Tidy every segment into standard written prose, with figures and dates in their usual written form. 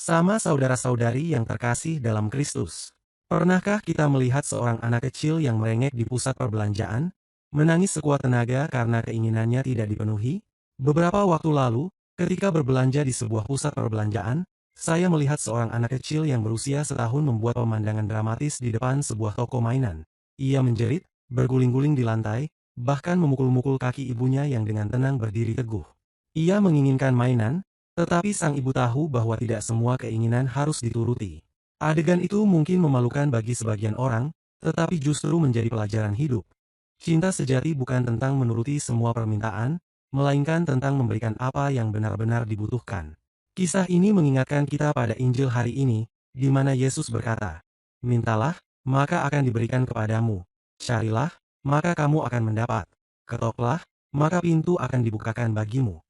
Sama saudara-saudari yang terkasih dalam Kristus. Pernahkah kita melihat seorang anak kecil yang merengek di pusat perbelanjaan, menangis sekuat tenaga karena keinginannya tidak dipenuhi? Beberapa waktu lalu, ketika berbelanja di sebuah pusat perbelanjaan, saya melihat seorang anak kecil yang berusia setahun membuat pemandangan dramatis di depan sebuah toko mainan. Ia menjerit, berguling-guling di lantai, bahkan memukul-mukul kaki ibunya yang dengan tenang berdiri teguh. Ia menginginkan mainan, tetapi sang ibu tahu bahwa tidak semua keinginan harus dituruti. Adegan itu mungkin memalukan bagi sebagian orang, tetapi justru menjadi pelajaran hidup. Cinta sejati bukan tentang menuruti semua permintaan, melainkan tentang memberikan apa yang benar-benar dibutuhkan. Kisah ini mengingatkan kita pada Injil hari ini, di mana Yesus berkata, "Mintalah, maka akan diberikan kepadamu. Carilah, maka kamu akan mendapat. Ketoklah, maka pintu akan dibukakan bagimu."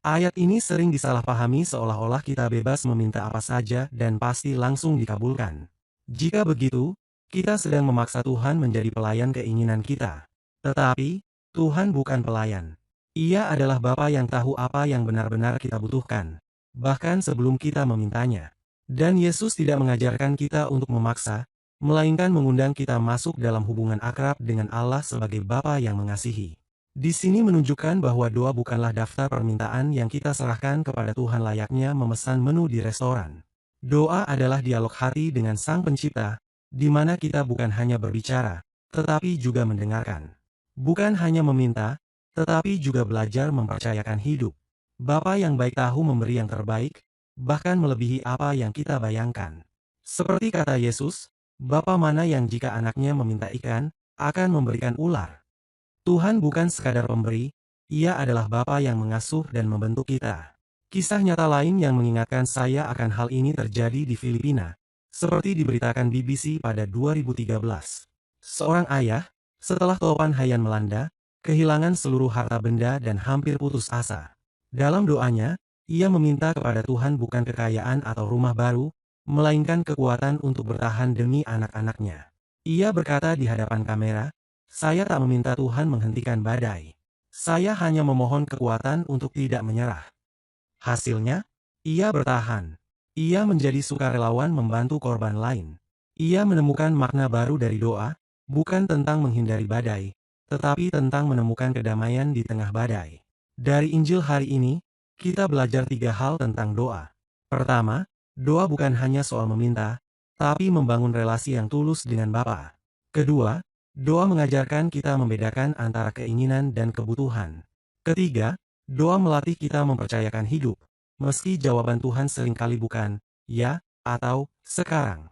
Ayat ini sering disalahpahami seolah-olah kita bebas meminta apa saja dan pasti langsung dikabulkan. Jika begitu, kita sedang memaksa Tuhan menjadi pelayan keinginan kita. Tetapi, Tuhan bukan pelayan. Ia adalah Bapa yang tahu apa yang benar-benar kita butuhkan, bahkan sebelum kita memintanya. Dan Yesus tidak mengajarkan kita untuk memaksa, melainkan mengundang kita masuk dalam hubungan akrab dengan Allah sebagai Bapa yang mengasihi. Di sini menunjukkan bahwa doa bukanlah daftar permintaan yang kita serahkan kepada Tuhan layaknya memesan menu di restoran. Doa adalah dialog hati dengan Sang Pencipta, di mana kita bukan hanya berbicara, tetapi juga mendengarkan. Bukan hanya meminta, tetapi juga belajar mempercayakan hidup. Bapa yang baik tahu memberi yang terbaik, bahkan melebihi apa yang kita bayangkan. Seperti kata Yesus, Bapa mana yang jika anaknya meminta ikan, akan memberikan ular. Tuhan bukan sekadar pemberi, Ia adalah Bapa yang mengasuh dan membentuk kita. Kisah nyata lain yang mengingatkan saya akan hal ini terjadi di Filipina, seperti diberitakan BBC pada 2013. Seorang ayah, setelah topan Haiyan melanda, kehilangan seluruh harta benda dan hampir putus asa. Dalam doanya, ia meminta kepada Tuhan bukan kekayaan atau rumah baru, melainkan kekuatan untuk bertahan demi anak-anaknya. Ia berkata di hadapan kamera, "Saya tak meminta Tuhan menghentikan badai. Saya hanya memohon kekuatan untuk tidak menyerah." Hasilnya, ia bertahan. Ia menjadi sukarelawan membantu korban lain. Ia menemukan makna baru dari doa, bukan tentang menghindari badai, tetapi tentang menemukan kedamaian di tengah badai. Dari Injil hari ini, kita belajar 3 hal tentang doa. Pertama, doa bukan hanya soal meminta, tapi membangun relasi yang tulus dengan Bapa. Kedua, doa mengajarkan kita membedakan antara keinginan dan kebutuhan. Ketiga, doa melatih kita mempercayakan hidup, meski jawaban Tuhan seringkali bukan "ya" atau "sekarang".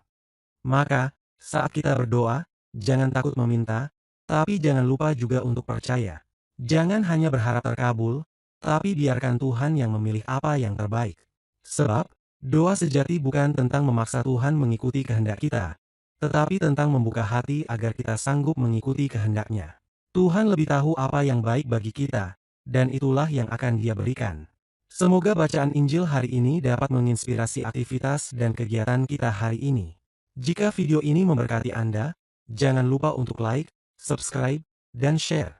Maka, saat kita berdoa, jangan takut meminta, tapi jangan lupa juga untuk percaya. Jangan hanya berharap terkabul, tapi biarkan Tuhan yang memilih apa yang terbaik. Sebab, doa sejati bukan tentang memaksa Tuhan mengikuti kehendak kita, tetapi tentang membuka hati agar kita sanggup mengikuti kehendak-Nya. Tuhan lebih tahu apa yang baik bagi kita, dan itulah yang akan Dia berikan. Semoga bacaan Injil hari ini dapat menginspirasi aktivitas dan kegiatan kita hari ini. Jika video ini memberkati Anda, jangan lupa untuk like, subscribe, dan share.